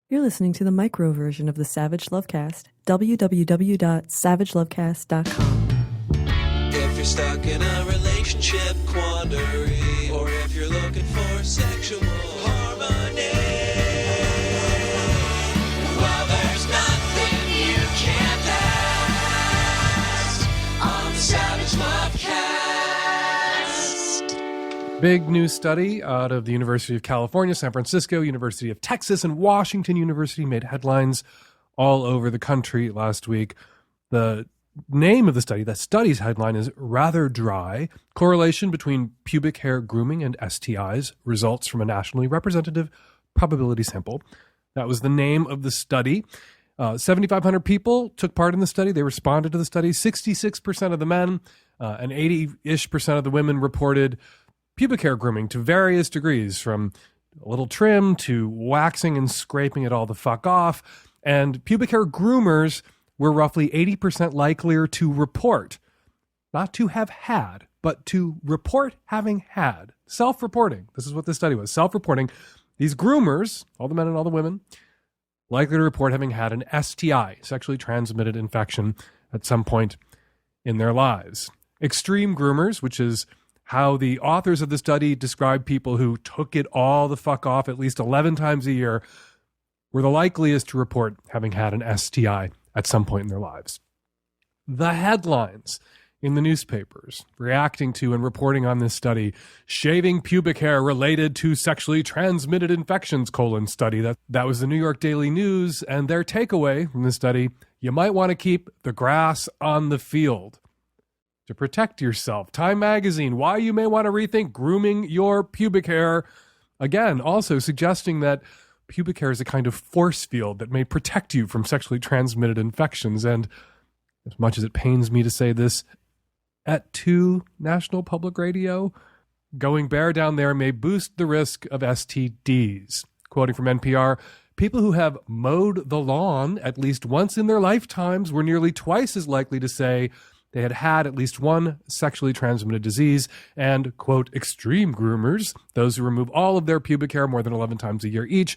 You're listening to the micro version of the Savage Lovecast, www.savagelovecast.com. If you're stuck in a relationship quandary, or if you're looking for sexual harmony, well, there's nothing you can't ask on the Savage Lovecast. Big new study out of the University of California, San Francisco, University of Texas, and Washington University made headlines all over the country last week. The name of the study, that study's headline, is rather dry. Correlation between pubic hair grooming and STIs results from a nationally representative probability sample. That was the name of the study. 7,500 people took part in the study. They responded to the study. 66% of the men and 80-ish% of the women reported pubic hair grooming to various degrees, from a little trim to waxing and scraping it all the fuck off. And pubic hair groomers were roughly 80% likelier to report, not to have had, but to report having had. Self-reporting. This is what this study was. Self-reporting. These groomers, all the men and all the women, likely to report having had an STI, sexually transmitted infection, at some point in their lives. Extreme groomers, which is how the authors of the study describe people who took it all the fuck off at least 11 times a year, were the likeliest to report having had an STI at some point in their lives. The headlines in the newspapers reacting to and reporting on this study: shaving pubic hair related to sexually transmitted infections, study. That was the New York Daily News, and their takeaway from the study: you might want to keep the grass on the field to protect yourself. Time Magazine, why you may want to rethink grooming your pubic hair. Again, also suggesting that pubic hair is a kind of force field that may protect you from sexually transmitted infections. And as much as it pains me to say this, at 2 National Public Radio, going bare down there may boost the risk of STDs. Quoting from NPR, people who have mowed the lawn at least once in their lifetimes were nearly twice as likely to say they had had at least one sexually transmitted disease. And, quote, extreme groomers, those who remove all of their pubic hair more than 11 times a year each,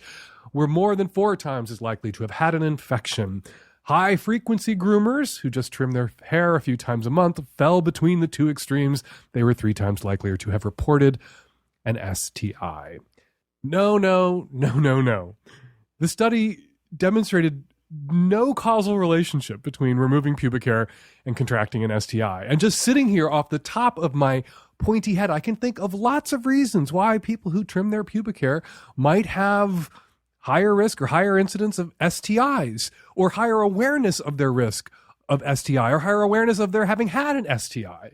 were more than 4 times as likely to have had an infection. High-frequency groomers, who just trim their hair a few times a month, fell between the two extremes. They were 3 times likelier to have reported an STI. No. The study demonstrated no causal relationship between removing pubic hair and contracting an STI. And just sitting here off the top of my pointy head, I can think of lots of reasons why people who trim their pubic hair might have higher risk or higher incidence of STIs, or higher awareness of their risk of STI, or higher awareness of their having had an STI.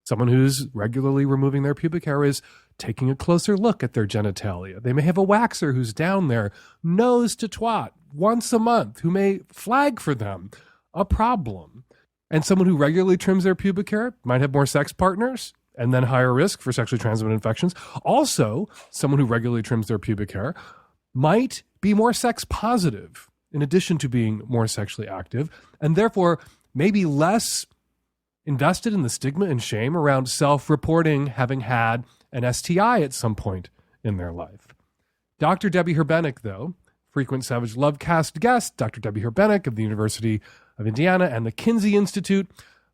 Someone who's regularly removing their pubic hair is taking a closer look at their genitalia. They may have a waxer who's down there, nose to twat, once a month, who may flag for them a problem. And someone who regularly trims their pubic hair might have more sex partners and then higher risk for sexually transmitted infections. Also, someone who regularly trims their pubic hair might be more sex positive, in addition to being more sexually active, and therefore maybe less invested in the stigma and shame around self-reporting having had an STI at some point in their life. Dr. Debbie Herbenek, though, frequent Savage Lovecast guest, Dr. Debbie Herbenek of the University of Indiana and the Kinsey Institute,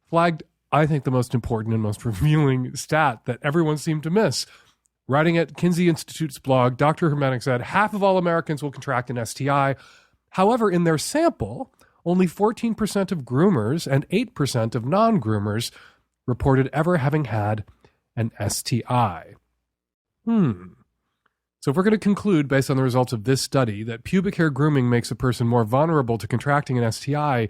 flagged, I think, the most important and most revealing stat that everyone seemed to miss. Writing at Kinsey Institute's blog, Dr. Herbenek said, half of all Americans will contract an STI. However, in their sample, only 14% of groomers and 8% of non-groomers reported ever having had an STI. So if we're going to conclude, based on the results of this study, that pubic hair grooming makes a person more vulnerable to contracting an STI,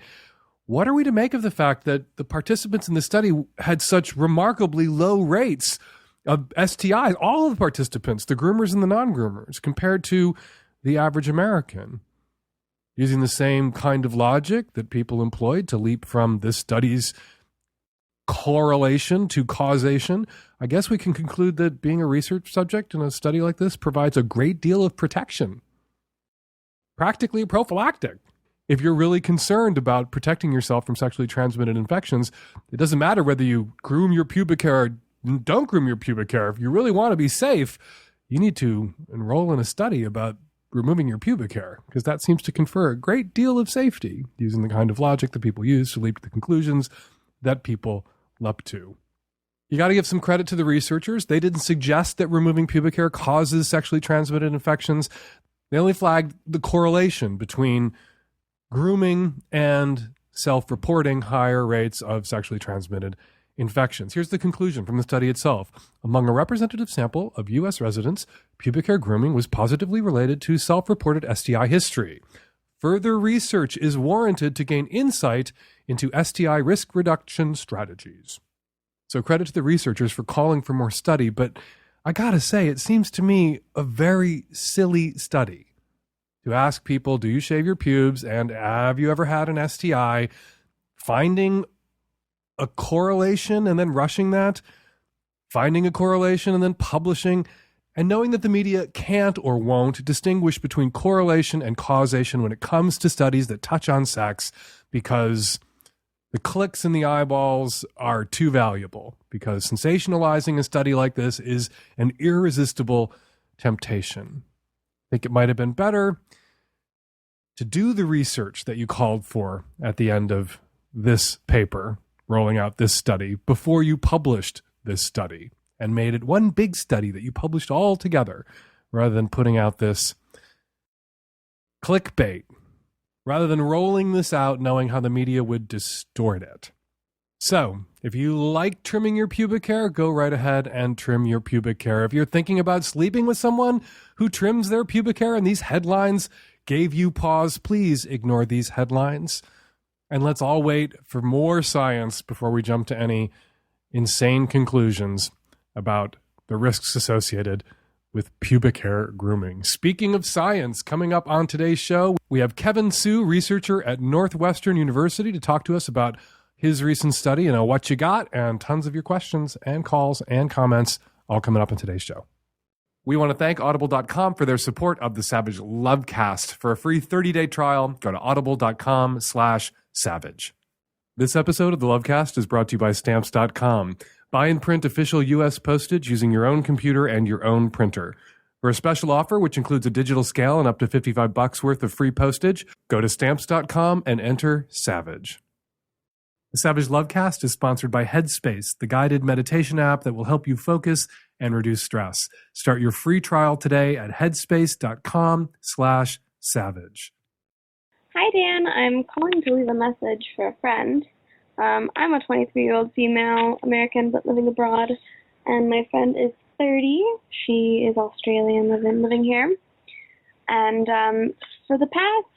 what are we to make of the fact that the participants in the study had such remarkably low rates of STIs, all of the participants, the groomers and the non-groomers, compared to the average American? Using the same kind of logic that people employed to leap from this study's correlation to causation, I guess we can conclude that being a research subject in a study like this provides a great deal of protection. Practically prophylactic. If you're really concerned about protecting yourself from sexually transmitted infections, it doesn't matter whether you groom your pubic hair or don't groom your pubic hair. If you really want to be safe, you need to enroll in a study about removing your pubic hair, because that seems to confer a great deal of safety, using the kind of logic that people use to leap to the conclusions that people leap to. You got to give some credit to the researchers. They didn't suggest that removing pubic hair causes sexually transmitted infections. They only flagged the correlation between grooming and self-reporting higher rates of sexually transmitted infections. Here's the conclusion from the study itself. Among a representative sample of U.S. residents, pubic hair grooming was positively related to self-reported STI history. Further research is warranted to gain insight into STI risk reduction strategies. So credit to the researchers for calling for more study, but I gotta say, it seems to me a very silly study to ask people, do you shave your pubes and have you ever had an STI? Finding a correlation and then rushing that, finding a correlation and then publishing, and knowing that the media can't or won't distinguish between correlation and causation when it comes to studies that touch on sex, because the clicks and the eyeballs are too valuable, because sensationalizing a study like this is an irresistible temptation. I think it might have been better to do the research that you called for at the end of this paper, rolling out this study, before you published this study and made it one big study that you published all together, rather than putting out this clickbait, rather than rolling this out knowing how the media would distort it. So, if you like trimming your pubic hair, go right ahead and trim your pubic hair. If you're thinking about sleeping with someone who trims their pubic hair and these headlines gave you pause, please ignore these headlines. And let's all wait for more science before we jump to any insane conclusions about the risks associated with pubic hair grooming. Speaking of science, coming up on today's show, we have Kevin Su, researcher at Northwestern University, to talk to us about his recent study and what you got, and tons of your questions and calls and comments all coming up in today's show. We want to thank Audible.com for their support of the Savage Lovecast. For a free 30-day trial, go to audible.com/savage. This episode of the Lovecast is brought to you by Stamps.com. Buy and print official U.S. postage using your own computer and your own printer. For a special offer, which includes a digital scale and up to $55 worth of free postage, go to Stamps.com and enter SAVAGE. The Savage Lovecast is sponsored by Headspace, the guided meditation app that will help you focus and reduce stress. Start your free trial today at headspace.com/savage. Hi, Dan. I'm calling to leave a message for a friend. I'm a 23-year-old female American but living abroad, and my friend is 30. She is Australian, living here. And for the past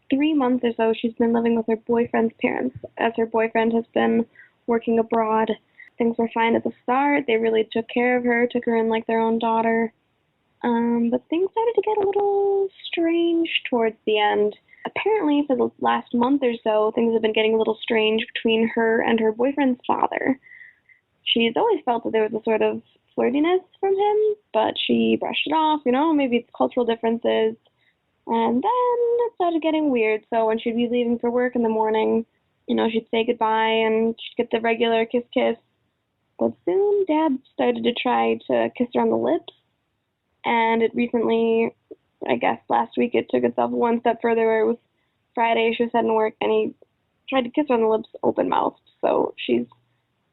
3 months or so, she's been living with her boyfriend's parents, as her boyfriend has been working abroad. Things were fine at the start. They really took care of her, took her in like their own daughter. But things started to get a little strange towards the end. Apparently, for the last month or so, things have been getting a little strange between her and her boyfriend's father. She's always felt that there was a sort of flirtiness from him, but she brushed it off, maybe it's cultural differences. And then it started getting weird. So when she'd be leaving for work in the morning, she'd say goodbye and she'd get the regular kiss. But soon Dad started to try to kiss her on the lips. And it recently, I guess last week, it took itself one step further, where it was Friday, she was heading to work, and he tried to kiss her on the lips open-mouthed. So she's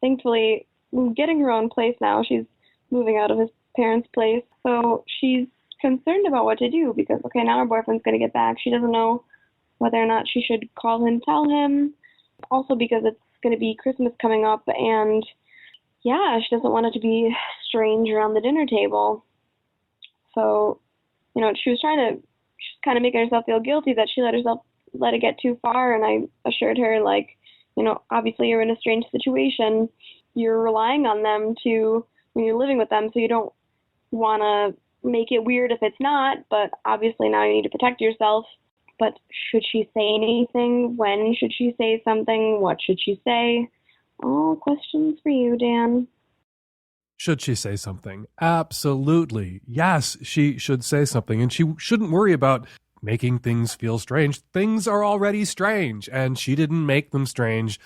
thankfully getting her own place now. She's moving out of his parents' place. So she's concerned about what to do, because, okay, now her boyfriend's going to get back. She doesn't know whether or not she should call him, tell him. Also because it's going to be Christmas coming up, and, yeah, she doesn't want it to be strange around the dinner table. So, she was kind of making herself feel guilty that she let it get too far, and I assured her, obviously you're in a strange situation. You're relying on them when you're living with them, so you don't want to make it weird if it's not, but obviously now you need to protect yourself. But should she say anything? When should she say something? What should she say? All questions for you, Dan. Should she say something? Absolutely. Yes, she should say something. And she shouldn't worry about making things feel strange. Things are already strange, and she didn't make them strange.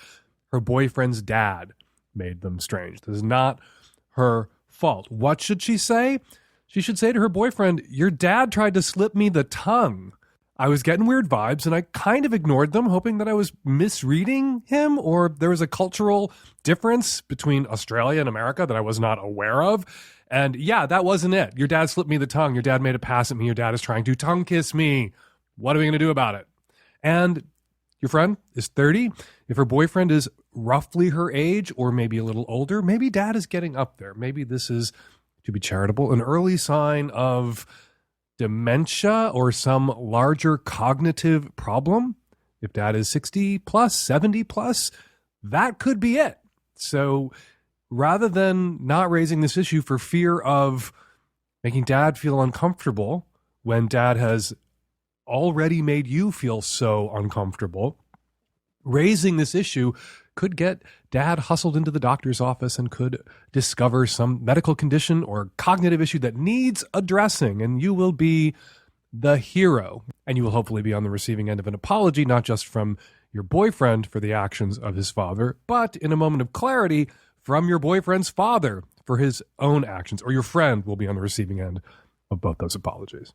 Her boyfriend's dad made them strange. This is not her fault. What should she say? She should say to her boyfriend, "Your dad tried to slip me the tongue. I was getting weird vibes and I kind of ignored them, hoping that I was misreading him or there was a cultural difference between Australia and America that I was not aware of. And yeah, that wasn't it. Your dad slipped me the tongue. Your dad made a pass at me. Your dad is trying to tongue kiss me. What are we going to do about it?" And your friend is 30. If her boyfriend is roughly her age or maybe a little older, maybe dad is getting up there. Maybe this is, to be charitable, an early sign of dementia or some larger cognitive problem. If dad is 60 plus, 70 plus, that could be it. So rather than not raising this issue for fear of making dad feel uncomfortable when dad has already made you feel so uncomfortable, raising this issue could get dad hustled into the doctor's office and could discover some medical condition or cognitive issue that needs addressing, and you will be the hero. And you will hopefully be on the receiving end of an apology, not just from your boyfriend for the actions of his father, but in a moment of clarity from your boyfriend's father for his own actions, or your friend will be on the receiving end of both those apologies.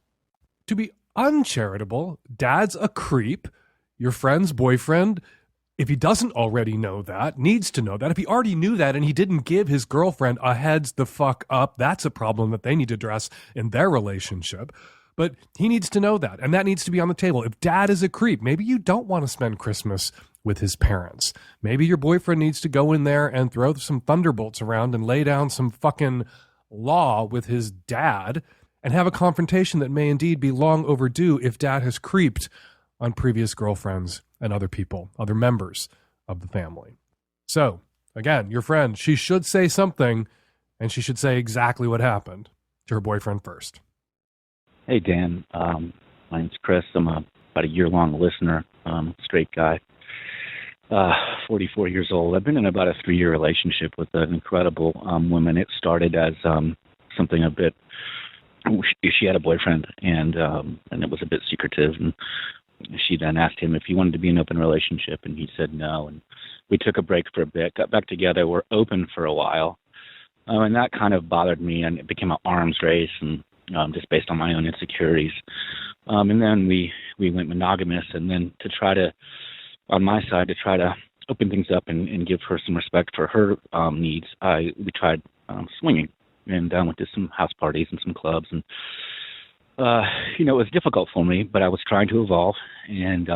To be uncharitable, dad's a creep. Your friend's boyfriend, if he doesn't already know that, needs to know that. If he already knew that and he didn't give his girlfriend a heads the fuck up, that's a problem that they need to address in their relationship. But he needs to know that, and that needs to be on the table. If dad is a creep, maybe you don't want to spend Christmas with his parents. Maybe your boyfriend needs to go in there and throw some thunderbolts around and lay down some fucking law with his dad and have a confrontation that may indeed be long overdue if dad has creeped on previous girlfriends and other people, other members of the family. So, again, your friend, she should say something, and she should say exactly what happened to her boyfriend first. Hey, Dan. My name's Chris. I'm about a year-long listener, straight guy, 44 years old. I've been in about a 3-year relationship with an incredible woman. It started as something a bit. She had a boyfriend, and it was a bit secretive. And she then asked him if he wanted to be in an open relationship, and he said no. And we took a break for a bit, got back together. We're open for a while, and that kind of bothered me, and it became an arms race, and just based on my own insecurities. And then we went monogamous, and then to try to, on my side, to try to open things up and give her some respect for her needs, we tried swinging and went to some house parties and some clubs. And, it was difficult for me, but I was trying to evolve and,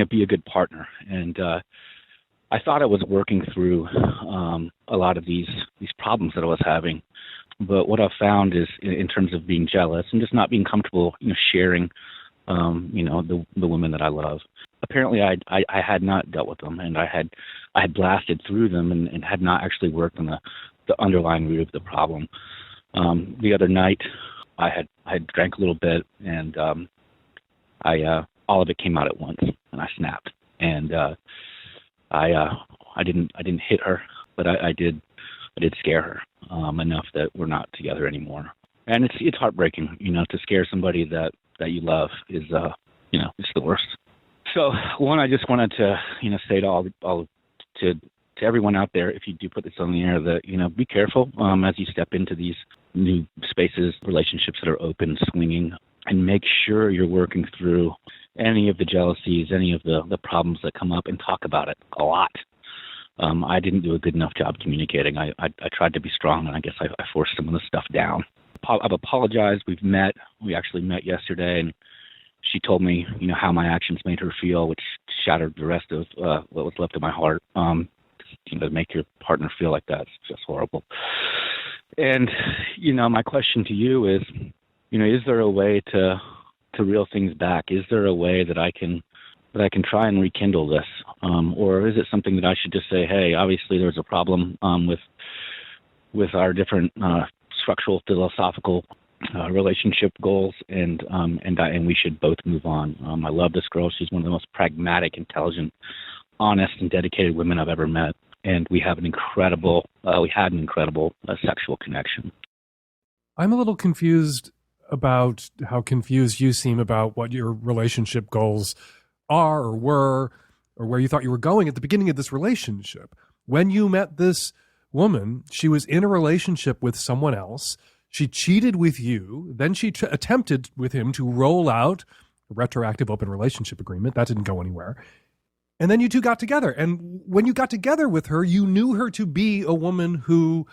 be a good partner. And I thought I was working through a lot of these problems that I was having. But what I've found is, in terms of being jealous and just not being comfortable, sharing, the women that I love. Apparently, I had not dealt with them, and I had blasted through them and had not actually worked on the underlying root of the problem. The other night, I had drank a little bit, and all of it came out at once, and I snapped. And I didn't hit her, but I did scare her enough that we're not together anymore. And it's heartbreaking, to scare somebody that you love is it's the worst. So one, I just wanted to say to all to everyone out there, if you do put this on the air, that be careful as you step into these new spaces, relationships that are open, swinging, and make sure you're working through any of the jealousies, any of the problems that come up, and talk about it a lot. I didn't do a good enough job communicating. I tried to be strong, and I guess I forced some of the stuff down. I've apologized. We've met. We actually met yesterday, and she told me, how my actions made her feel, which shattered the rest of what was left of my heart. To make your partner feel like that, it's just horrible. And, my question to you is, is there a way to reel things back? Is there a way that I can try and rekindle this? Or is it something that I should just say, hey, obviously there's a problem with our different structural, philosophical relationship goals, and we should both move on. I love this girl. She's one of the most pragmatic, intelligent, honest, and dedicated women I've ever met. And we had an incredible sexual connection. I'm a little confused about how confused you seem about what your relationship goals are or were, or where you thought you were going at the beginning of this relationship. When you met this woman, she was in a relationship with someone else. She cheated with you. Then she attempted with him to roll out a retroactive open relationship agreement. That didn't go anywhere. And then you two got together. And when you got together with her, you knew her to be a woman who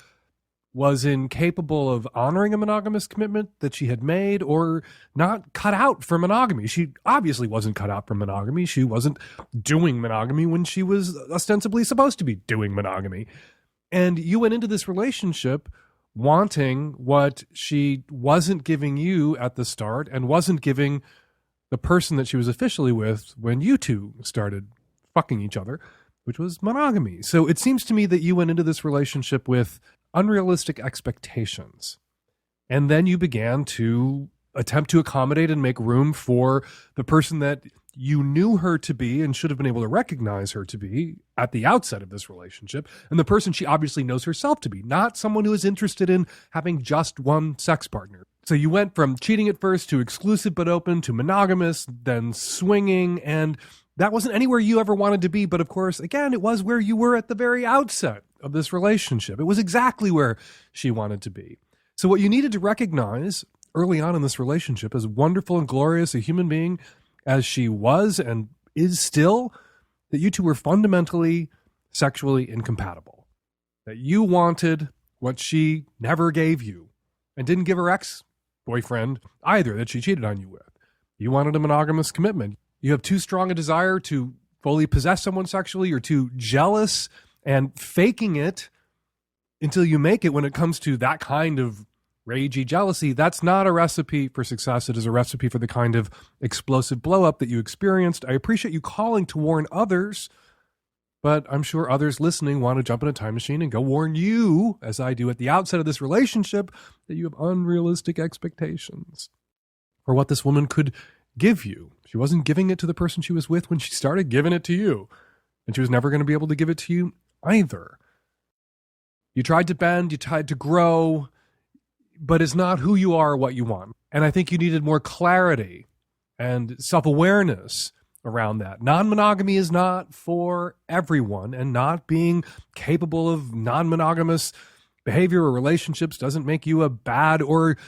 was incapable of honoring a monogamous commitment that she had made, or not cut out for monogamy. She obviously wasn't cut out for monogamy. She wasn't doing monogamy when she was ostensibly supposed to be doing monogamy. And you went into this relationship wanting what she wasn't giving you at the start and wasn't giving the person that she was officially with when you two started fucking each other, which was monogamy. So it seems to me that you went into this relationship with unrealistic expectations. And then you began to attempt to accommodate and make room for the person that you knew her to be and should have been able to recognize her to be at the outset of this relationship, and the person she obviously knows herself to be, not someone who is interested in having just one sex partner. So you went from cheating at first to exclusive but open to monogamous, then swinging, and that wasn't anywhere you ever wanted to be. But of course, again, it was where you were at the very outset of this relationship. It was exactly where she wanted to be. So what you needed to recognize early on in this relationship, as wonderful and glorious a human being as she was and is still, that you two were fundamentally sexually incompatible. That you wanted what she never gave you and didn't give her ex-boyfriend either that she cheated on you with. You wanted a monogamous commitment. You have too strong a desire to fully possess someone sexually. You're too jealous and faking it until you make it when it comes to that kind of ragey jealousy. That's not a recipe for success. It is a recipe for the kind of explosive blow up that you experienced. I appreciate you calling to warn others, but I'm sure others listening want to jump in a time machine and go warn you, as I do at the outset of this relationship, that you have unrealistic expectations for what this woman could give you. She wasn't giving it to the person she was with when she started giving it to you, and she was never going to be able to give it to you either. You tried to bend, you tried to grow, but it's not who you are or what you want. And I think you needed more clarity and self-awareness around that. Non-monogamy is not for everyone, and not being capable of non-monogamous behavior or relationships doesn't make you a bad or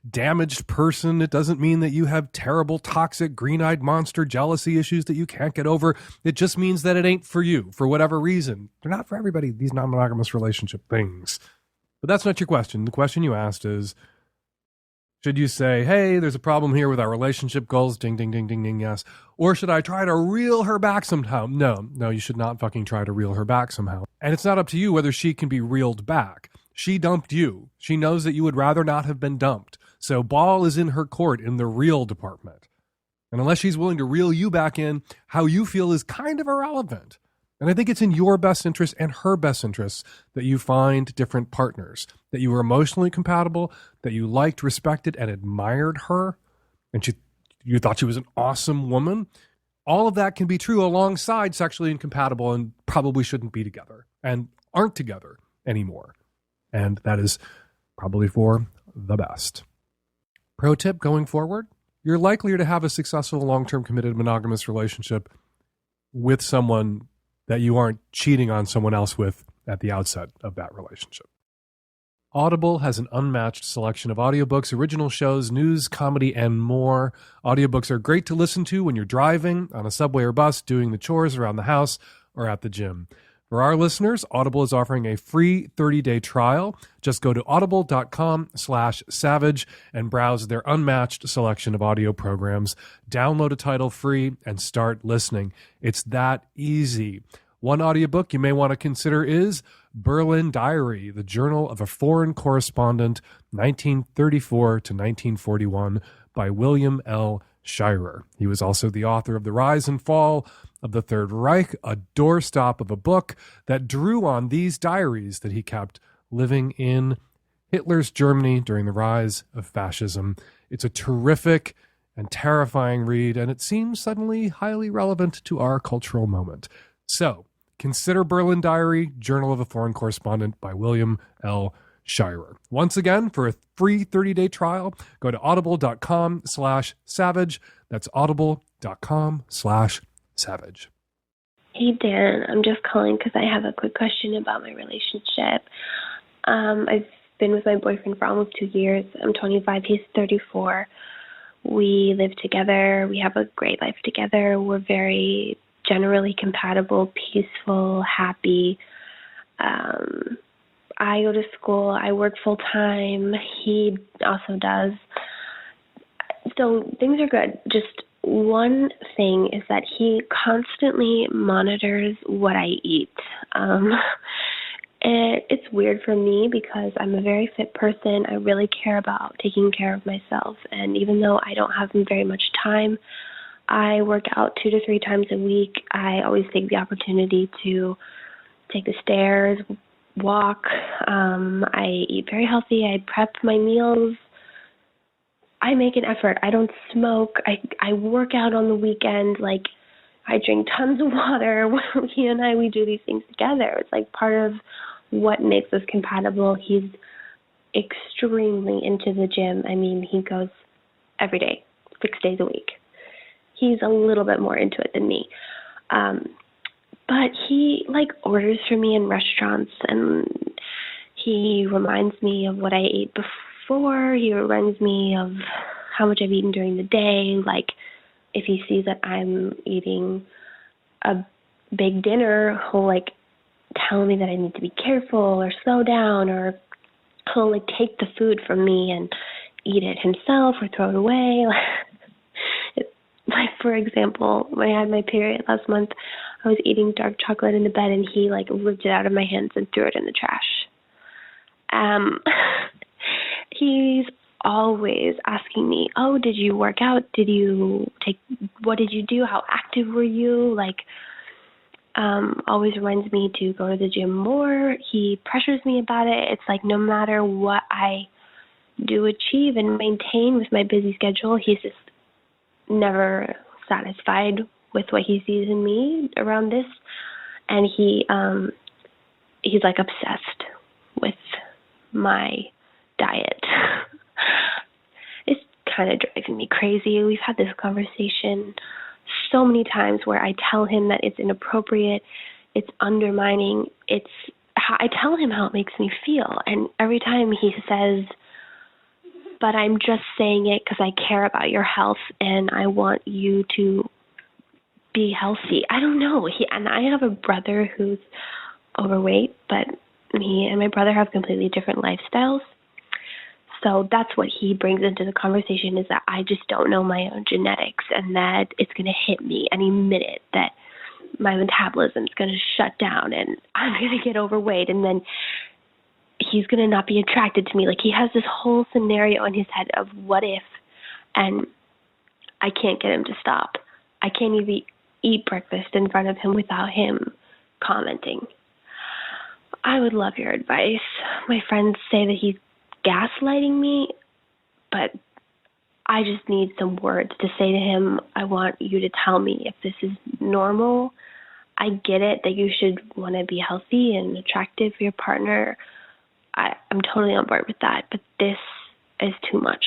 damaged person. It doesn't mean that you have terrible, toxic, green-eyed monster jealousy issues that you can't get over. It just means that it ain't for you for whatever reason. They're not for everybody, these non-monogamous relationship things. But that's not your question. The question you asked is, should you say, hey, there's a problem here with our relationship goals, ding, ding, ding, ding, ding, yes. Or should I try to reel her back somehow? No, you should not fucking try to reel her back somehow. And it's not up to you whether she can be reeled back. She dumped you. She knows that you would rather not have been dumped. So ball is in her court in the reel department. And unless she's willing to reel you back in, how you feel is kind of irrelevant. And I think it's in your best interest and her best interest that you find different partners, that you were emotionally compatible, that you liked, respected, and admired her, and you thought she was an awesome woman. All of that can be true alongside sexually incompatible and probably shouldn't be together and aren't together anymore. And that is probably for the best. Pro tip going forward, you're likelier to have a successful long-term committed monogamous relationship with someone that you aren't cheating on someone else with at the outset of that relationship. Audible has an unmatched selection of audiobooks, original shows, news, comedy, and more. Audiobooks are great to listen to when you're driving, on a subway or bus, doing the chores around the house, or at the gym. For our listeners, Audible is offering a free 30-day trial. Just go to audible.com/savage and browse their unmatched selection of audio programs. Download a title free and start listening. It's that easy. One audiobook you may want to consider is Berlin Diary, the Journal of a Foreign Correspondent, 1934 to 1941, by William L. Shirer. He was also the author of The Rise and Fall of the Third Reich, a doorstop of a book that drew on these diaries that he kept living in Hitler's Germany during the rise of fascism. It's a terrific and terrifying read, and it seems suddenly highly relevant to our cultural moment. So, consider Berlin Diary, Journal of a Foreign Correspondent by William L. Shirer. Once again, for a free 30-day trial, go to audible.com/savage. That's audible.com/savage. Hey, Dan. I'm just calling because I have a quick question about my relationship. I've been with my boyfriend for almost 2 years. I'm 25, he's 34. We live together. We have a great life together. We're very generally compatible, peaceful, happy. I go to school. I work full time. He also does. So things are good. Just one thing is that he constantly monitors what I eat. It's weird for me because I'm a very fit person. I really care about taking care of myself. And even though I don't have very much time, I work out 2 to 3 times a week. I always take the opportunity to take the stairs, walk. I eat very healthy. I prep my meals. I make an effort. I don't smoke. I work out on the weekend. Like, I drink tons of water. He and we do these things together. It's like part of what makes us compatible. He's extremely into the gym. I mean, he goes every day, 6 days a week. He's a little bit more into it than me. But he, orders for me in restaurants, and he reminds me of what I ate before. He reminds me of how much I've eaten during the day. Like, if he sees that I'm eating a big dinner, he'll, tell me that I need to be careful or slow down, or he'll, take the food from me and eat it himself or throw it away. For example, when I had my period last month, I was eating dark chocolate in the bed, and he, ripped it out of my hands and threw it in the trash. He's always asking me, oh, did you work out? What did you do? How active were you? Always reminds me to go to the gym more. He pressures me about it. It's no matter what I do achieve and maintain with my busy schedule, he's just never satisfied with what he sees in me around this. And he's obsessed with my diet. It's kind of driving me crazy. We've had this conversation so many times where I tell him that it's inappropriate, it's undermining, I tell him how it makes me feel, and every time he says, but I'm just saying it because I care about your health and I want you to be healthy. I don't know. And I have a brother who's overweight, but he and my brother have completely different lifestyles. So that's what he brings into the conversation, is that I just don't know my own genetics, and that it's going to hit me any minute, that my metabolism is going to shut down and I'm going to get overweight, and then he's going to not be attracted to me. He has this whole scenario in his head of what if, and I can't get him to stop. I can't even eat breakfast in front of him without him commenting. I would love your advice. My friends say that he's gaslighting me, but I just need some words to say to him. I want you to tell me if this is normal. I get it that you should want to be healthy and attractive for your partner. I'm totally on board with that, but this is too much.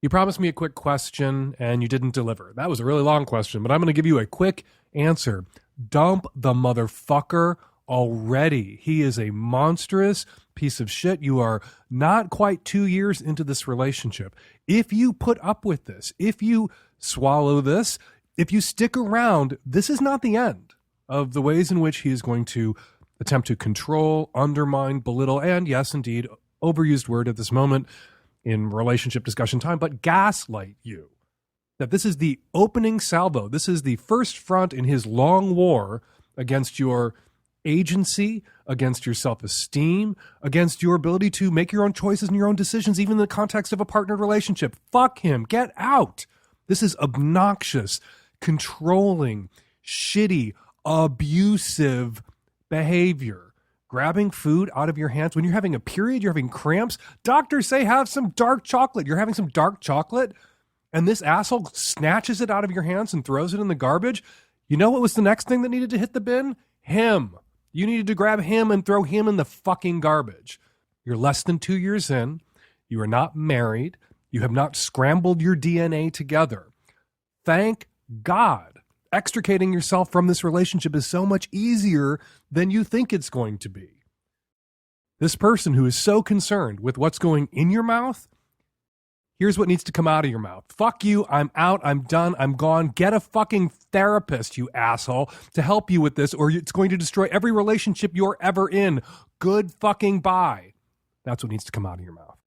You promised me a quick question and you didn't deliver. That was a really long question, but I'm going to give you a quick answer. Dump the motherfucker already. He is a monstrous piece of shit. You are not quite 2 years into this relationship. If you put up with this, if you swallow this, if you stick around, this is not the end of the ways in which he is going to attempt to control, undermine, belittle, and yes, indeed, overused word at this moment in relationship discussion time, but gaslight you. That this is the opening salvo. This is the first front in his long war against your agency, against your self-esteem, against your ability to make your own choices and your own decisions, even in the context of a partnered relationship. Fuck him. Get out. This is obnoxious, controlling, shitty, abusive behavior. Grabbing food out of your hands when you're having a period, you're having cramps. Doctors say have some dark chocolate. You're having some dark chocolate, and this asshole snatches it out of your hands and throws it in the garbage. You know what was the next thing that needed to hit the bin? Him. You needed to grab him and throw him in the fucking garbage. You're less than 2 years in. You are not married. You have not scrambled your DNA together. Thank God. Extricating yourself from this relationship is so much easier than you think it's going to be. This person who is so concerned with what's going in your mouth, here's what needs to come out of your mouth. Fuck you, I'm out, I'm done, I'm gone. Get a fucking therapist, you asshole, to help you with this, or it's going to destroy every relationship you're ever in. Good fucking bye. That's what needs to come out of your mouth.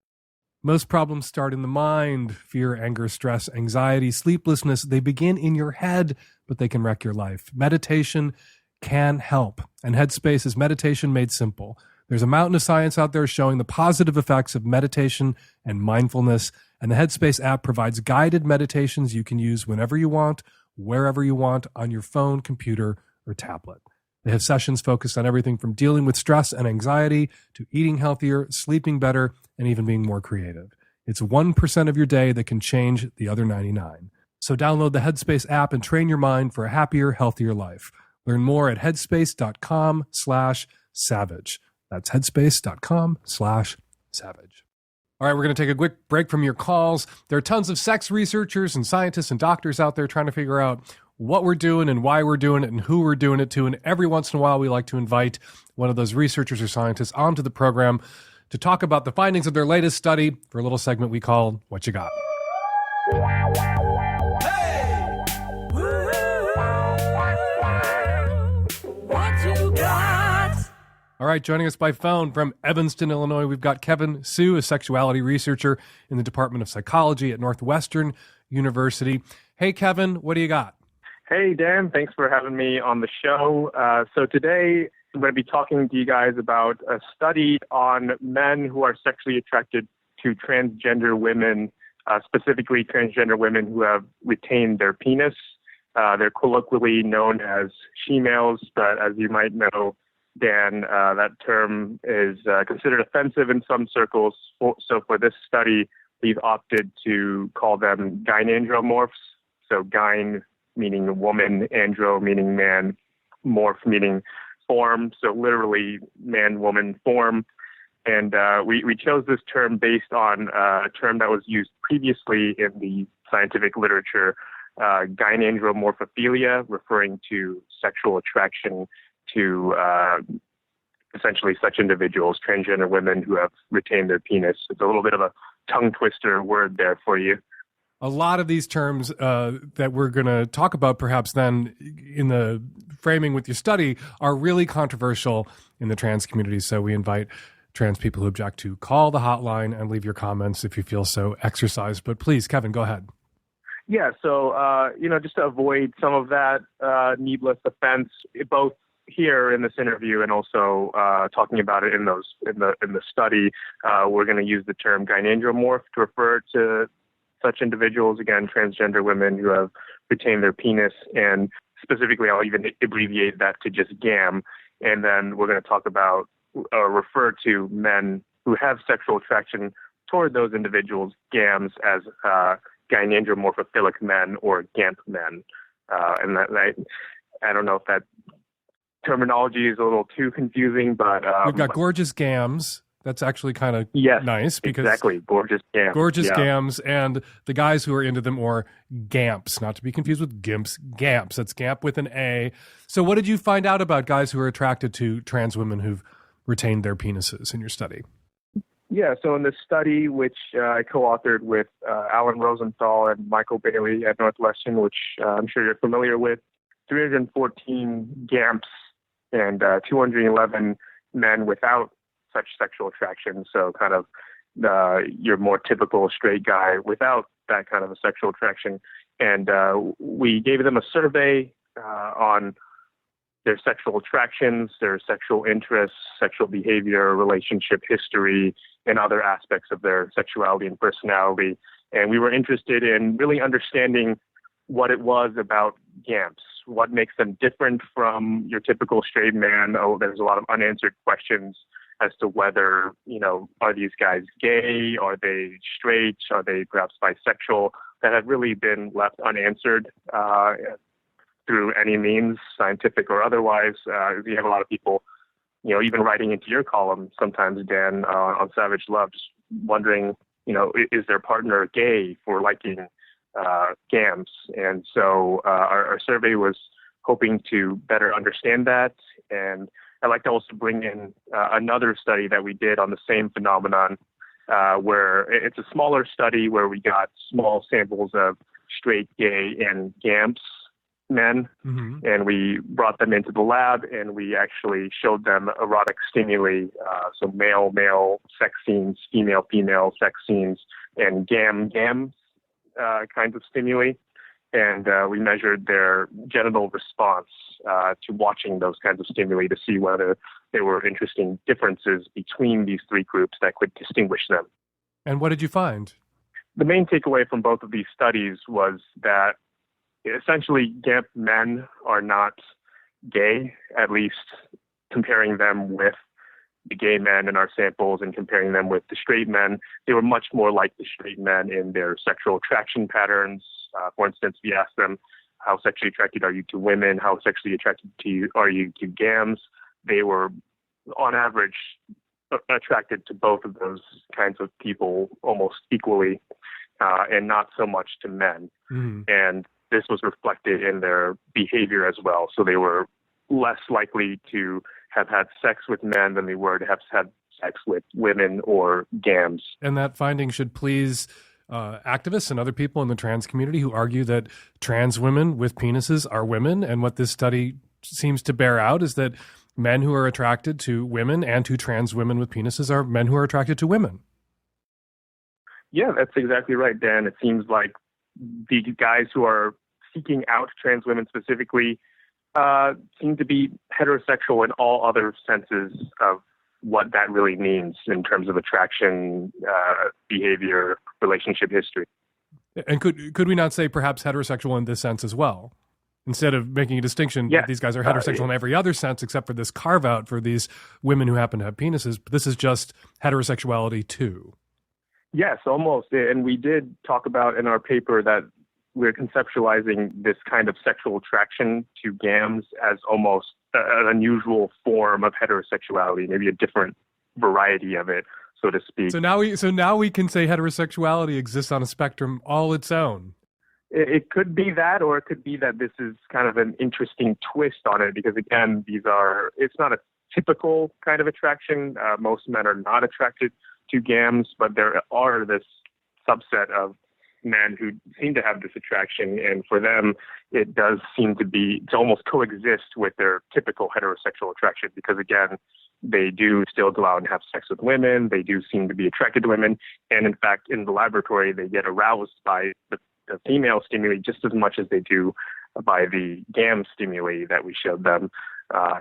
Most problems start in the mind. Fear, anger, stress, anxiety, sleeplessness, they begin in your head, but they can wreck your life. Meditation can help, and Headspace is meditation made simple. There's a mountain of science out there showing the positive effects of meditation and mindfulness, and the Headspace app provides guided meditations you can use whenever you want, wherever you want, on your phone, computer, or tablet. They have sessions focused on everything from dealing with stress and anxiety to eating healthier, sleeping better, and even being more creative. It's 1% of your day that can change the other 99. So download the Headspace app and train your mind for a happier, healthier life. Learn more at headspace.com/savage. That's headspace.com/savage. All right, we're going to take a quick break from your calls. There are tons of sex researchers and scientists and doctors out there trying to figure out what we're doing and why we're doing it and who we're doing it to. And every once in a while, we like to invite one of those researchers or scientists onto the program to talk about the findings of their latest study for a little segment we call What You Got. All right, joining us by phone from Evanston, Illinois, we've got Kevin Sue, a sexuality researcher in the Department of Psychology at Northwestern University. Hey, Kevin, what do you got? Hey, Dan. Thanks for having me on the show. So today I'm going to be talking to you guys about a study on men who are sexually attracted to transgender women, specifically transgender women who have retained their penis. They're colloquially known as she-males, but as you might know, Dan, that term is considered offensive in some circles. So for this study, we've opted to call them gynandromorphs. So gyn meaning woman, andro meaning man, morph meaning form. So literally man-woman form. And we chose this term based on a term that was used previously in the scientific literature, gynandromorphophilia, referring to sexual attraction to essentially such individuals, transgender women who have retained their penis. It's a little bit of a tongue twister word there for you. A lot of these terms that we're going to talk about perhaps then in the framing with your study are really controversial in the trans community. So we invite trans people who object to call the hotline and leave your comments if you feel so exercised. But please, Kevin, go ahead. Yeah, so, just to avoid some of that needless offense, both here in this interview and also talking about it in the study, we're going to use the term gynandromorph to refer to such individuals, again, transgender women who have retained their penis, and specifically I'll even abbreviate that to just GAM, and then we're going to talk about refer to men who have sexual attraction toward those individuals, GAMs, as gynandromorphophilic men or GAMP men. And that I don't know if that terminology is a little too confusing, but we've got gorgeous GAMs. That's actually kind of nice because exactly gorgeous GAMs. Gorgeous GAMs, and the guys who are into them are GAMPs, not to be confused with GIMPs. GAMPs. That's GAMP with an A. So, what did you find out about guys who are attracted to trans women who've retained their penises in your study? Yeah, so in this study, which I co-authored with Alan Rosenthal and Michael Bailey at Northwestern, which I'm sure you're familiar with, 314 GAMPs and 211 men without such sexual attraction. So kind of your more typical straight guy without that kind of a sexual attraction. And we gave them a survey on their sexual attractions, their sexual interests, sexual behavior, relationship history, and other aspects of their sexuality and personality. And we were interested in really understanding what it was about GAMPs, what makes them different from your typical straight man. Oh, there's a lot of unanswered questions as to whether, are these guys gay? Are they straight? Are they perhaps bisexual? That have really been left unanswered through any means, scientific or otherwise. We have a lot of people, even writing into your column sometimes, Dan, on Savage Love, just wondering, is their partner gay for liking GAMs? And so our survey was hoping to better understand that and I'd like to also bring in another study that we did on the same phenomenon, where it's a smaller study where we got small samples of straight, gay, and GAMPS men, and we brought them into the lab, and we actually showed them erotic stimuli, so male sex scenes, female sex scenes, and GAMS kinds of stimuli. And we measured their genital response to watching those kinds of stimuli to see whether there were interesting differences between these three groups that could distinguish them. And what did you find? The main takeaway from both of these studies was that essentially GAMP men are not gay, at least comparing them with the gay men in our samples and comparing them with the straight men. They were much more like the straight men in their sexual attraction patterns. For instance, we asked them, how sexually attracted are you to women? How sexually attracted are you to GAMS? They were, on average, attracted to both of those kinds of people almost equally, and not so much to men. And this was reflected in their behavior as well. So they were less likely to have had sex with men than they were to have had sex with women or GAMS. And that finding should please activists and other people in the trans community who argue that trans women with penises are women. And what this study seems to bear out is that men who are attracted to women and to trans women with penises are men who are attracted to women. Yeah, that's exactly right, Dan. It seems like the guys who are seeking out trans women specifically seem to be heterosexual in all other senses of what that really means in terms of attraction, behavior, relationship history. And could we not say perhaps heterosexual in this sense as well? Instead of making a distinction that these guys are heterosexual in every other sense except for this carve-out for these women who happen to have penises, this is just heterosexuality too. Yes, almost. And we did talk about in our paper that we're conceptualizing this kind of sexual attraction to GAMS as almost an unusual form of heterosexuality, maybe a different variety of it, so to speak. So now we can say heterosexuality exists on a spectrum all its own. It could be that, or it could be that this is kind of an interesting twist on it, because again, it's not a typical kind of attraction. Most men are not attracted to GAMS, but there are this subset of men who seem to have this attraction, and for them, it does seem to almost coexist with their typical heterosexual attraction, because again, they do still go out and have sex with women, they do seem to be attracted to women, and in fact, in the laboratory, they get aroused by the female stimuli just as much as they do by the GAM stimuli that we showed them.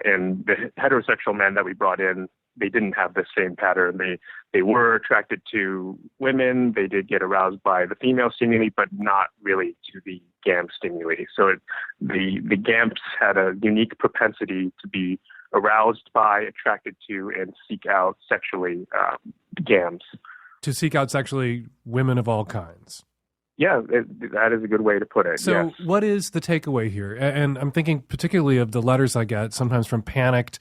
And the heterosexual men that we brought in, they didn't have the same pattern. They were attracted to women. They did get aroused by the female stimuli, but not really to the GAM stimuli. So the GAMPs had a unique propensity to be aroused by, attracted to, and seek out sexually GAMs. To seek out sexually women of all kinds. Yeah, that is a good way to put it. So what is the takeaway here? And I'm thinking particularly of the letters I get sometimes from panicked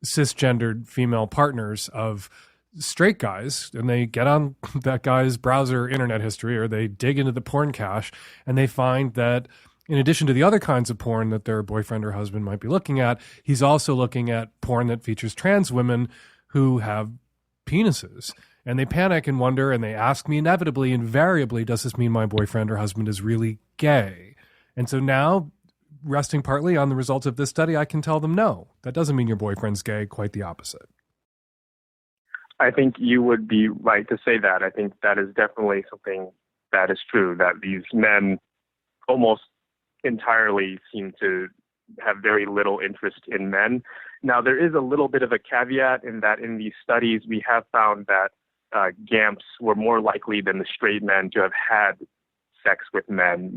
cisgendered female partners of straight guys, and they get on that guy's browser internet history, or they dig into the porn cache, and they find that in addition to the other kinds of porn that their boyfriend or husband might be looking at, he's also looking at porn that features trans women who have penises. And they panic and wonder, and they ask me invariably, does this mean my boyfriend or husband is really gay? And so now, resting partly on the results of this study, I can tell them, no, that doesn't mean your boyfriend's gay, quite the opposite. I think you would be right to say that. I think that is definitely something that is true, that these men almost entirely seem to have very little interest in men. Now, there is a little bit of a caveat in that in these studies, we have found that GAMPs were more likely than the straight men to have had sex with men.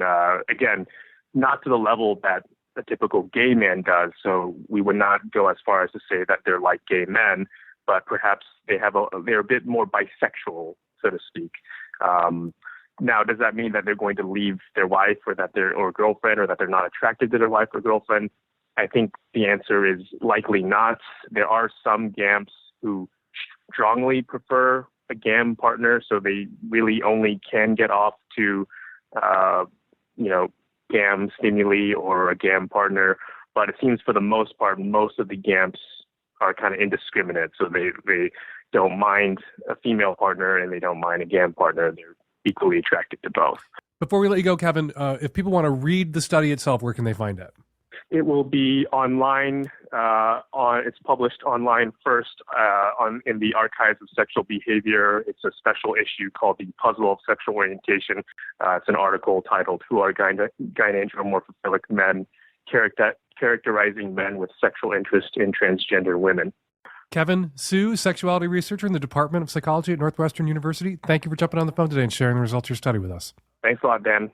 Again, not to the level that a typical gay man does. So we would not go as far as to say that they're like gay men, but perhaps they're a bit more bisexual, so to speak. Now, does that mean that they're going to leave their wife or girlfriend, or that they're not attracted to their wife or girlfriend? I think the answer is likely not. There are some GAMPs who strongly prefer a GAM partner, so they really only can get off to, GAM stimuli or a GAM partner. But it seems for the most part, most of the GAMPs are kind of indiscriminate. So they don't mind a female partner and they don't mind a GAM partner. They're equally attracted to both. Before we let you go, Kevin, if people want to read the study itself, where can they find it? It will be online. It's published online first in the Archives of Sexual Behavior. It's a special issue called The Puzzle of Sexual Orientation. It's an article titled "Who Are Gyneanthropomorphic Men? Characterizing Men with Sexual Interest in Transgender Women." Kevin Su, sexuality researcher in the Department of Psychology at Northwestern University. Thank you for jumping on the phone today and sharing the results of your study with us. Thanks a lot, Dan.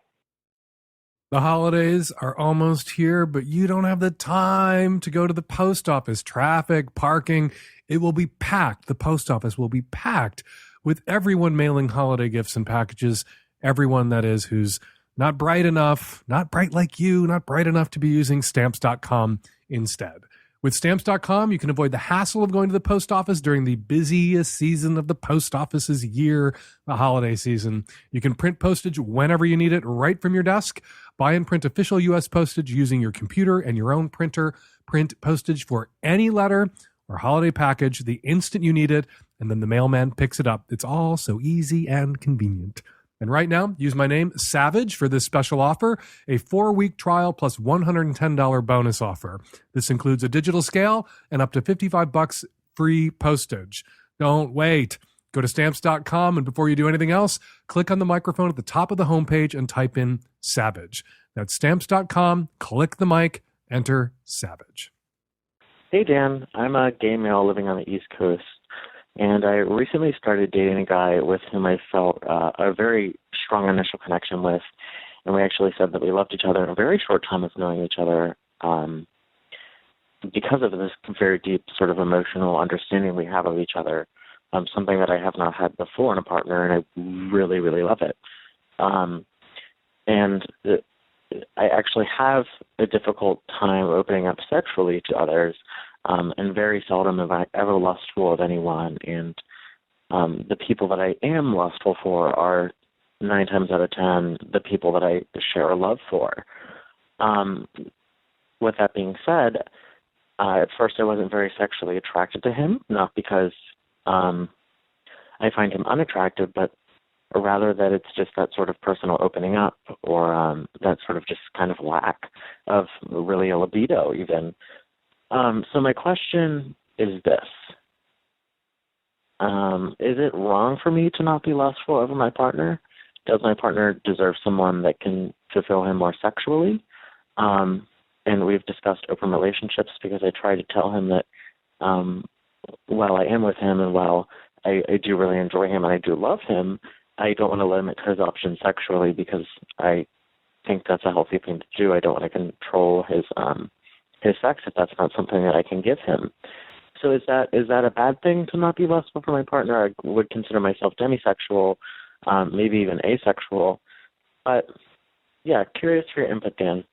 The holidays are almost here, but you don't have the time to go to the post office. Traffic, parking, it will be packed. The post office will be packed with everyone mailing holiday gifts and packages. Everyone, that is, who's not bright enough, not bright like you, not bright enough to be using stamps.com instead. With stamps.com, you can avoid the hassle of going to the post office during the busiest season of the post office's year, the holiday season. You can print postage whenever you need it right from your desk. Buy and print official U.S. postage using your computer and your own printer. Print postage for any letter or holiday package the instant you need it, and then the mailman picks it up. It's all so easy and convenient. And right now, use my name, Savage, for this special offer, a 4-week trial plus $110 bonus offer. This includes a digital scale and up to $55 free postage. Don't wait. Go to stamps.com, and before you do anything else, click on the microphone at the top of the homepage and type in Savage. That's stamps.com, click the mic, enter Savage. Hey, Dan. I'm a gay male living on the East Coast. And I recently started dating a guy with whom I felt a very strong initial connection with. And we actually said that we loved each other in a very short time of knowing each other because of this very deep sort of emotional understanding we have of each other, something that I have not had before in a partner, and I really, really love it. I actually have a difficult time opening up sexually to others. And very seldom am I ever lustful of anyone. And the people that I am lustful for are 9 times out of 10 the people that I share a love for. With that being said, at first I wasn't very sexually attracted to him, not because I find him unattractive, but rather that it's just that sort of personal opening up, or that sort of just kind of lack of really a libido even. So my question is this. Is it wrong for me to not be lustful over my partner? Does my partner deserve someone that can fulfill him more sexually? And we've discussed open relationships because I try to tell him that while I am with him and while I do really enjoy him and I do love him, I don't want to limit his options sexually because I think that's a healthy thing to do. I don't want to control his sex if that's not something that I can give him. So is that a bad thing to not be lustful for my partner? I would consider myself demisexual, maybe even asexual. But yeah, curious for your input, Dan.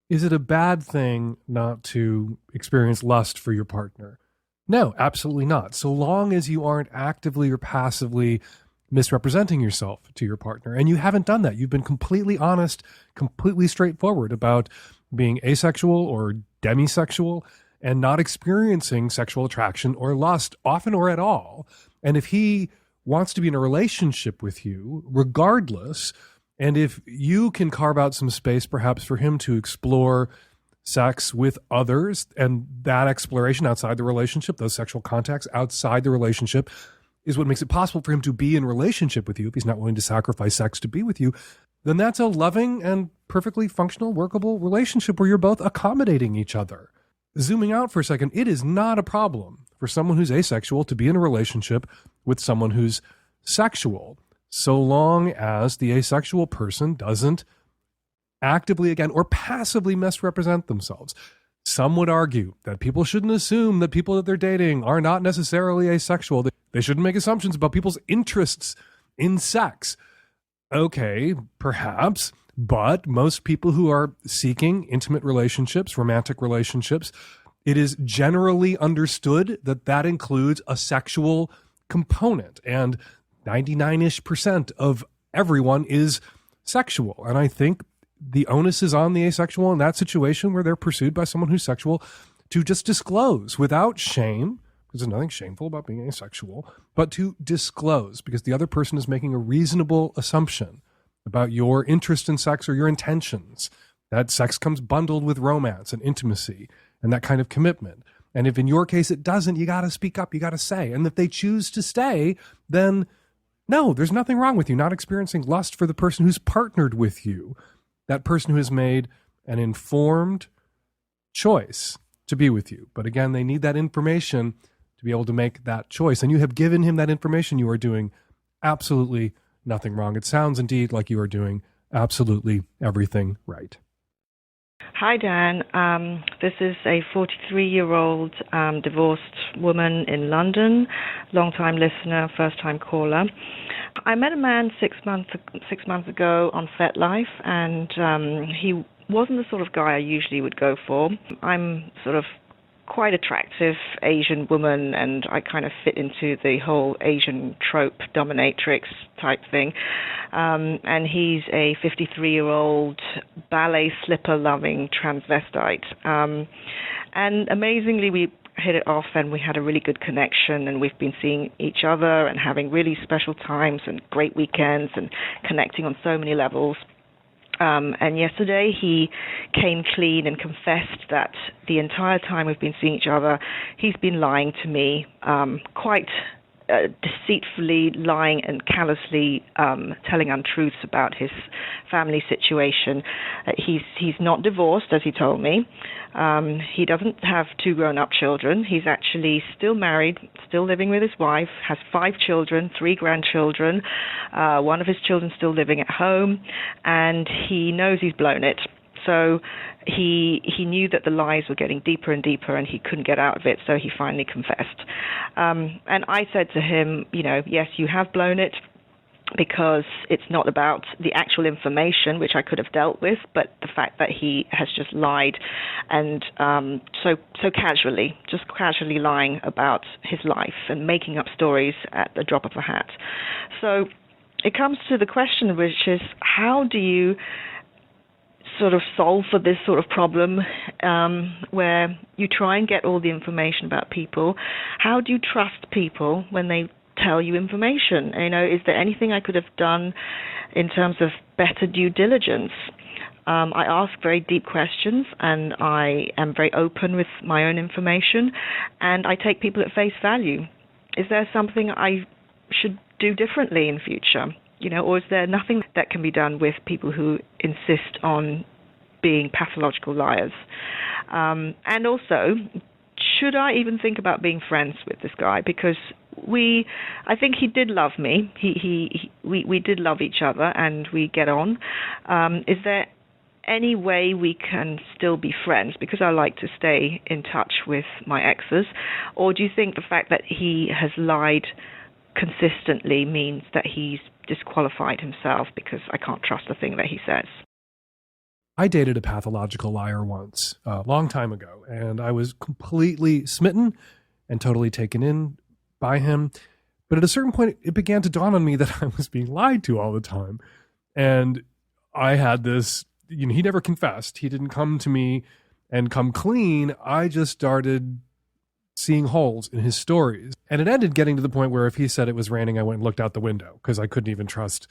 Is it a bad thing not to experience lust for your partner? No, absolutely not. So long as you aren't actively or passively misrepresenting yourself to your partner. And you haven't done that. You've been completely honest, completely straightforward about being asexual or demisexual and not experiencing sexual attraction or lust often or at all. And if he wants to be in a relationship with you, regardless, and if you can carve out some space perhaps for him to explore sex with others, and that exploration outside the relationship, those sexual contacts outside the relationship, is what makes it possible for him to be in relationship with you. If he's not willing to sacrifice sex to be with you, then that's a loving and perfectly functional, workable relationship where you're both accommodating each other. Zooming out for a second, it is not a problem for someone who's asexual to be in a relationship with someone who's sexual, so long as the asexual person doesn't actively, again, or passively misrepresent themselves. Some would argue that people shouldn't assume that people that they're dating are not necessarily asexual. They shouldn't make assumptions about people's interests in sex. Okay, perhaps, but most people who are seeking intimate relationships, romantic relationships, it is generally understood that that includes a sexual component, and 99-ish% of everyone is sexual. And I think the onus is on the asexual in that situation where they're pursued by someone who's sexual to just disclose without shame, because there's nothing shameful about being asexual, but to disclose because the other person is making a reasonable assumption about your interest in sex or your intentions. That sex comes bundled with romance and intimacy and that kind of commitment. And if in your case it doesn't, you got to speak up, you got to say. And if they choose to stay, then no, there's nothing wrong with you not experiencing lust for the person who's partnered with you, that person who has made an informed choice to be with you. But again, they need that information to be able to make that choice. And you have given him that information. You are doing absolutely nothing wrong. It sounds indeed like you are doing absolutely everything right. Hi, Dan. This is a 43-year-old divorced woman in London, long-time listener, first-time caller. I met a man 6 months ago on s.l.i.p, and he wasn't the sort of guy I usually would go for. I'm sort of quite attractive Asian woman, and I kind of fit into the whole Asian trope dominatrix type thing. And he's a 53-year-old ballet slipper-loving transvestite. And amazingly, we hit it off, and we had a really good connection, and we've been seeing each other and having really special times and great weekends and connecting on so many levels. And yesterday he came clean and confessed that the entire time we've been seeing each other, he's been lying to me, quite deceitfully lying and callously telling untruths about his family situation. He's not divorced, as he told me. He doesn't have 2 grown-up children. He's actually still married, still living with his wife, has 5 children, 3 grandchildren, one of his children still living at home, and he knows he's blown it. So he knew that the lies were getting deeper and deeper, and he couldn't get out of it, so he finally confessed. And I said to him, yes, you have blown it, because it's not about the actual information, which I could have dealt with, but the fact that he has just lied, and so casually lying about his life and making up stories at the drop of a hat. So it comes to the question, which is, how do you sort of solve for this sort of problem where you try and get all the information about people? How do you trust people when they tell you information? Is there anything I could have done in terms of better due diligence? I ask very deep questions, and I am very open with my own information, and I take people at face value. Is there something I should do differently in future? Or is there nothing that can be done with people who insist on being pathological liars? And also, should I even think about being friends with this guy? Because I think he did love me. We did love each other, and we get on. Is there any way we can still be friends? Because I like to stay in touch with my exes. Or do you think the fact that he has lied consistently means that he's disqualified himself because I can't trust the thing that he says? I dated a pathological liar once, a long time ago, and I was completely smitten and totally taken in by him. But at a certain point, it began to dawn on me that I was being lied to all the time. And I had this, he never confessed. He didn't come to me and come clean. I just started seeing holes in his stories. And it ended getting to the point where if he said it was raining, I went and looked out the window because I couldn't even trust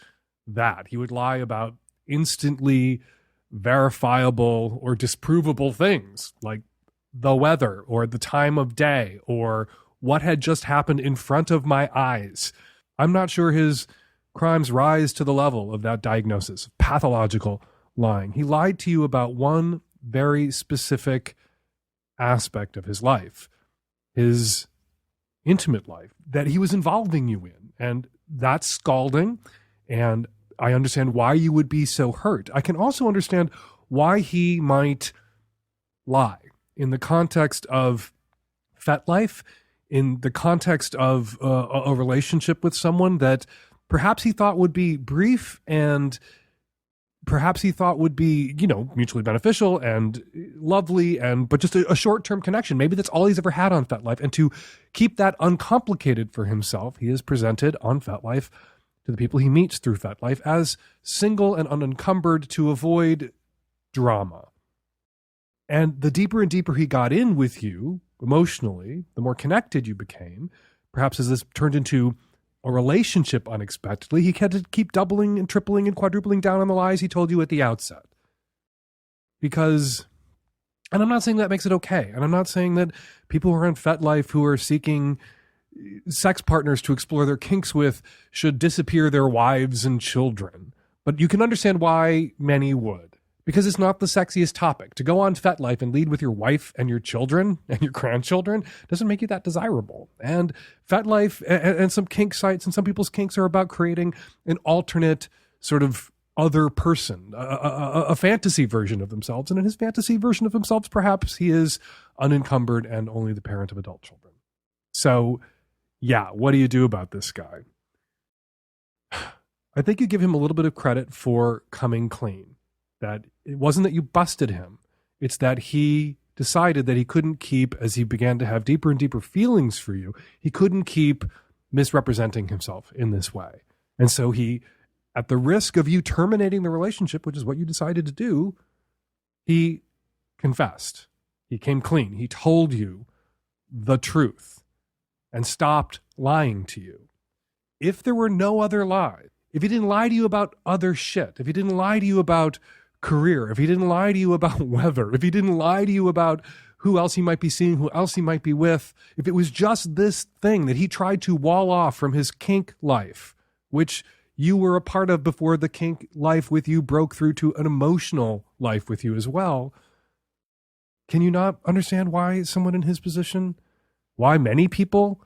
that. He would lie about instantly verifiable or disprovable things like the weather or the time of day or what had just happened in front of my eyes. I'm not sure his crimes rise to the level of that diagnosis of pathological lying. He lied to you about one very specific aspect of his life, his intimate life that he was involving you in. And that's scalding. And I understand why you would be so hurt. I can also understand why he might lie in the context of FetLife, in the context of a relationship with someone that perhaps he thought would be brief and perhaps he thought would be, mutually beneficial and lovely, but just a short-term connection. Maybe that's all he's ever had on FetLife. And to keep that uncomplicated for himself, he is presented on FetLife to the people he meets through FetLife as single and unencumbered to avoid drama. And the deeper and deeper he got in with you emotionally, the more connected you became. Perhaps as this turned into a relationship unexpectedly, he had to keep doubling and tripling and quadrupling down on the lies he told you at the outset. Because, and I'm not saying that makes it okay. And I'm not saying that people who are on FetLife who are seeking sex partners to explore their kinks with should disappear their wives and children. But you can understand why many would. Because it's not the sexiest topic. To go on FetLife and lead with your wife and your children and your grandchildren doesn't make you that desirable. And FetLife and some kink sites and some people's kinks are about creating an alternate sort of other person, a fantasy version of themselves. And in his fantasy version of themselves, perhaps he is unencumbered and only the parent of adult children. So, yeah, what do you do about this guy? I think you give him a little bit of credit for coming clean. That it wasn't that you busted him. It's that he decided that he couldn't keep, as he began to have deeper and deeper feelings for you, he couldn't keep misrepresenting himself in this way. And so he, at the risk of you terminating the relationship, which is what you decided to do, he confessed. He came clean. He told you the truth and stopped lying to you. If there were no other lies, if he didn't lie to you about other shit, if he didn't lie to you about career, if he didn't lie to you about weather, if he didn't lie to you about who else he might be seeing, who else he might be with, if it was just this thing that he tried to wall off from his kink life, which you were a part of before the kink life with you broke through to an emotional life with you as well, can you not understand why someone in his position, why many people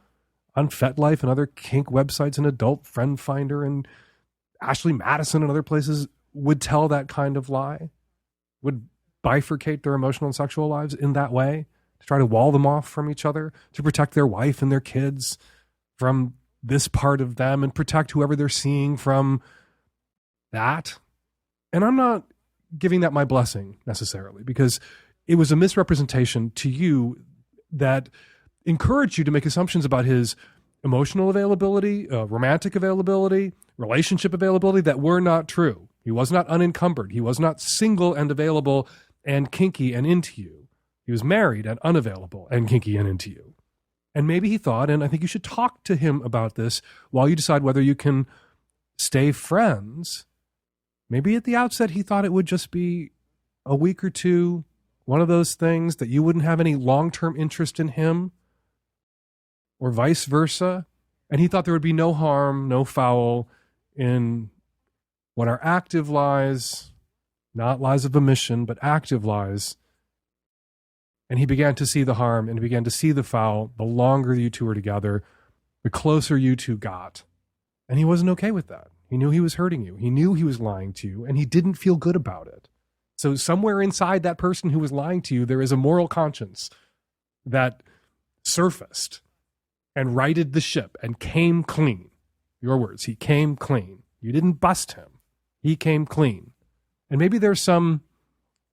on FetLife and other kink websites and Adult Friend Finder and Ashley Madison and other places would tell that kind of lie, would bifurcate their emotional and sexual lives in that way, to try to wall them off from each other, to protect their wife and their kids from this part of them and protect whoever they're seeing from that. And I'm not giving that my blessing necessarily, because it was a misrepresentation to you that encouraged you to make assumptions about his emotional availability, romantic availability, relationship availability that were not true. He was not unencumbered. He was not single and available and kinky and into you. He was married and unavailable and kinky and into you. And maybe he thought, and I think you should talk to him about this while you decide whether you can stay friends. Maybe at the outset he thought it would just be a week or two, one of those things that you wouldn't have any long-term interest in him, or vice versa. And he thought there would be no harm, no foul in what are active lies, not lies of omission, but active lies. And he began to see the harm and he began to see the foul the longer you two were together, the closer you two got. And he wasn't okay with that. He knew he was hurting you. He knew he was lying to you, and he didn't feel good about it. So somewhere inside that person who was lying to you, there is a moral conscience that surfaced and righted the ship and came clean. Your words, he came clean. You didn't bust him. He came clean. And maybe there's some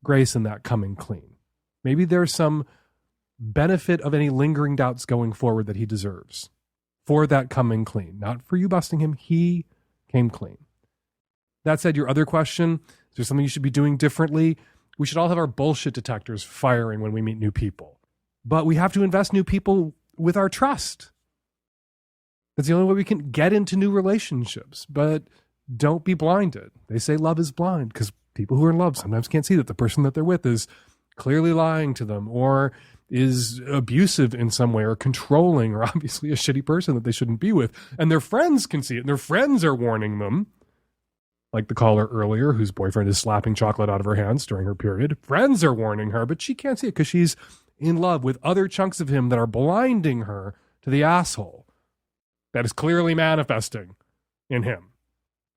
grace in that coming clean. Maybe there's some benefit of any lingering doubts going forward that he deserves for that coming clean. Not for you busting him. He came clean. That said, your other question, is there something you should be doing differently? We should all have our bullshit detectors firing when we meet new people. But we have to invest new people with our trust. That's the only way we can get into new relationships. But don't be blinded. They say love is blind because people who are in love sometimes can't see that the person that they're with is clearly lying to them or is abusive in some way or controlling or obviously a shitty person that they shouldn't be with. And their friends can see it and their friends are warning them. Like the caller earlier whose boyfriend is slapping chocolate out of her hands during her period. Friends are warning her, but she can't see it because she's in love with other chunks of him that are blinding her to the asshole that is clearly manifesting in him.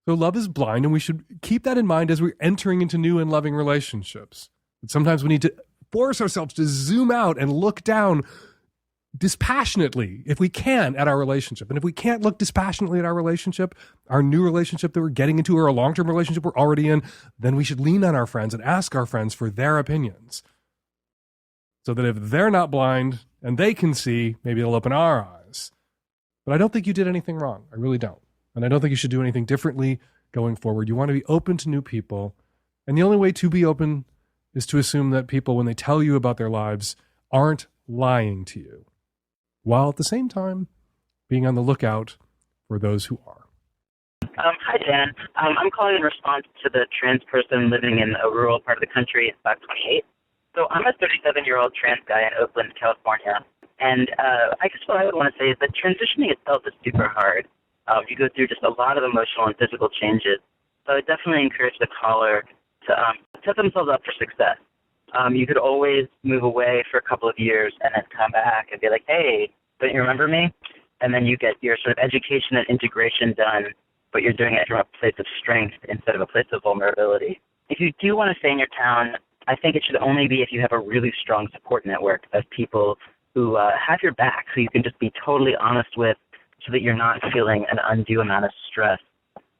So love is blind, and we should keep that in mind as we're entering into new and loving relationships. But sometimes we need to force ourselves to zoom out and look down dispassionately, if we can, at our relationship. And if we can't look dispassionately at our relationship, our new relationship that we're getting into, or a long-term relationship we're already in, then we should lean on our friends and ask our friends for their opinions. So that if they're not blind and they can see, maybe it'll open our eyes. But I don't think you did anything wrong. I really don't. And I don't think you should do anything differently going forward. You want to be open to new people. And the only way to be open is to assume that people, when they tell you about their lives, aren't lying to you, while at the same time being on the lookout for those who are. Hi, Dan. I'm calling in response to the trans person living in a rural part of the country at 528. So I'm a 37-year-old trans guy in Oakland, California. And I guess what I would want to say is that transitioning itself is super hard. You go through just a lot of emotional and physical changes. So I definitely encourage the caller to set themselves up for success. You could always move away for a couple of years and then come back and be like, hey, don't you remember me? And then you get your sort of education and integration done, but you're doing it from a place of strength instead of a place of vulnerability. If you do want to stay in your town, I think it should only be if you have a really strong support network of people who have your back, who you can just be totally honest with, so that you're not feeling an undue amount of stress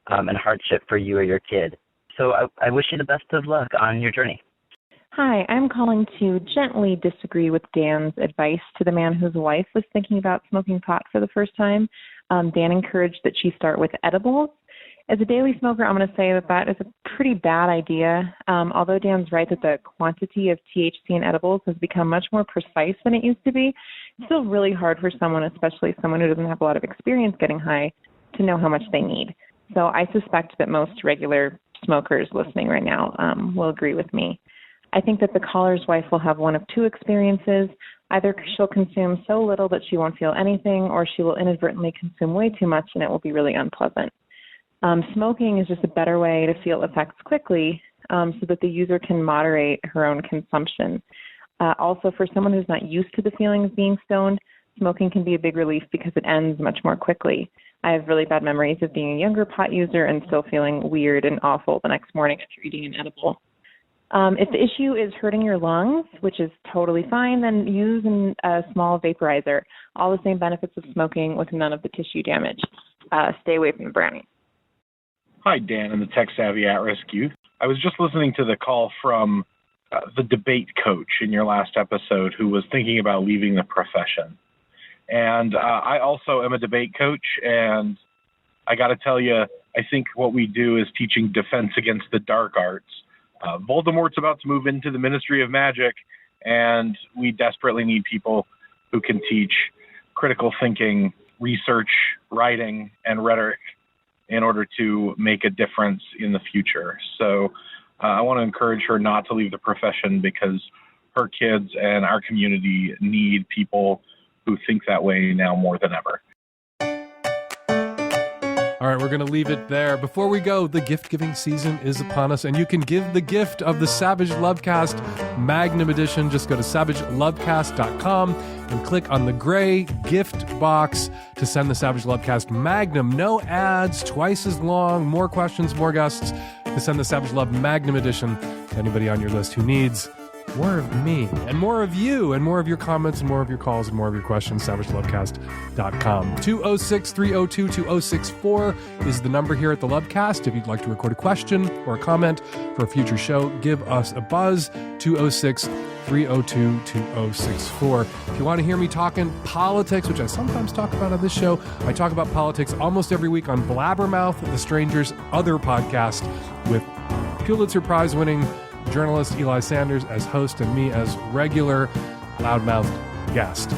and hardship for you or your kid. So I wish you the best of luck on your journey. Hi, I'm calling to gently disagree with Dan's advice to the man whose wife was thinking about smoking pot for the first time. Dan encouraged that she start with edibles. As a daily smoker, I'm going to say that is a pretty bad idea. Although Dan's right that the quantity of THC in edibles has become much more precise than it used to be, it's still really hard for someone, especially someone who doesn't have a lot of experience getting high, to know how much they need. So I suspect that most regular smokers listening right now will agree with me. I think that the caller's wife will have one of two experiences. Either she'll consume so little that she won't feel anything, or she will inadvertently consume way too much and it will be really unpleasant. Smoking is just a better way to feel effects quickly so that the user can moderate her own consumption. Also, for someone who's not used to the feeling of being stoned, smoking can be a big relief because it ends much more quickly. I have really bad memories of being a younger pot user and still feeling weird and awful the next morning after eating an edible. If the issue is hurting your lungs, which is totally fine, then use a small vaporizer. All the same benefits of smoking with none of the tissue damage. Stay away from the brownies. Hi, Dan and the Tech Savvy at-risk youth. I was just listening to the call from the debate coach in your last episode who was thinking about leaving the profession. And I also am a debate coach, and I got to tell you, I think what we do is teaching defense against the dark arts. Voldemort's about to move into the Ministry of Magic, and we desperately need people who can teach critical thinking, research, writing, and rhetoric in order to make a difference in the future. So I want to encourage her not to leave the profession because her kids and our community need people who think that way now more than ever. All right, we're going to leave it there. Before we go, the gift-giving season is upon us, and you can give the gift of the Savage Lovecast Magnum Edition. Just go to savagelovecast.com and click on the gray gift box to send the Savage Lovecast Magnum. No ads, twice as long, more questions, more guests, to send the Savage Love Magnum Edition to anybody on your list who needs more of me and more of you and more of your comments and more of your calls and more of your questions. savagelovecast.com. 206-302-2064 is the number here at the Lovecast. If you'd like to record a question or a comment for a future show, give us a buzz. 206-302-2064. If you want to hear me talking politics, which I sometimes talk about on this show, I talk about politics almost every week on Blabbermouth, the Stranger's other podcast, with Pulitzer Prize winning journalist Eli Sanders as host and me as regular loudmouthed guest.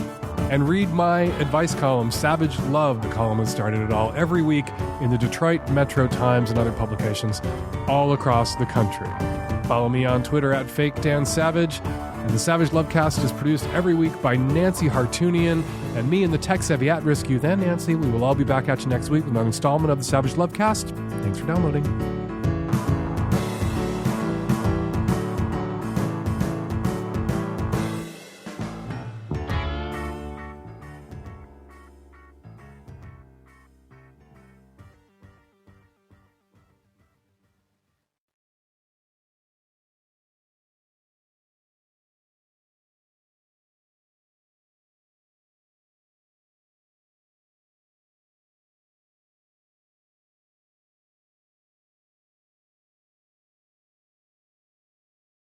And read my advice column, Savage Love, the column that started it all, every week in the Detroit Metro Times and other publications all across the country. Follow me on Twitter at FakeDanSavage. And the Savage Lovecast is produced every week by Nancy Hartunian and me and the Tech Savvy at-risk youth. And Nancy, we will all be back at you next week with another installment of the Savage Lovecast. Thanks for downloading.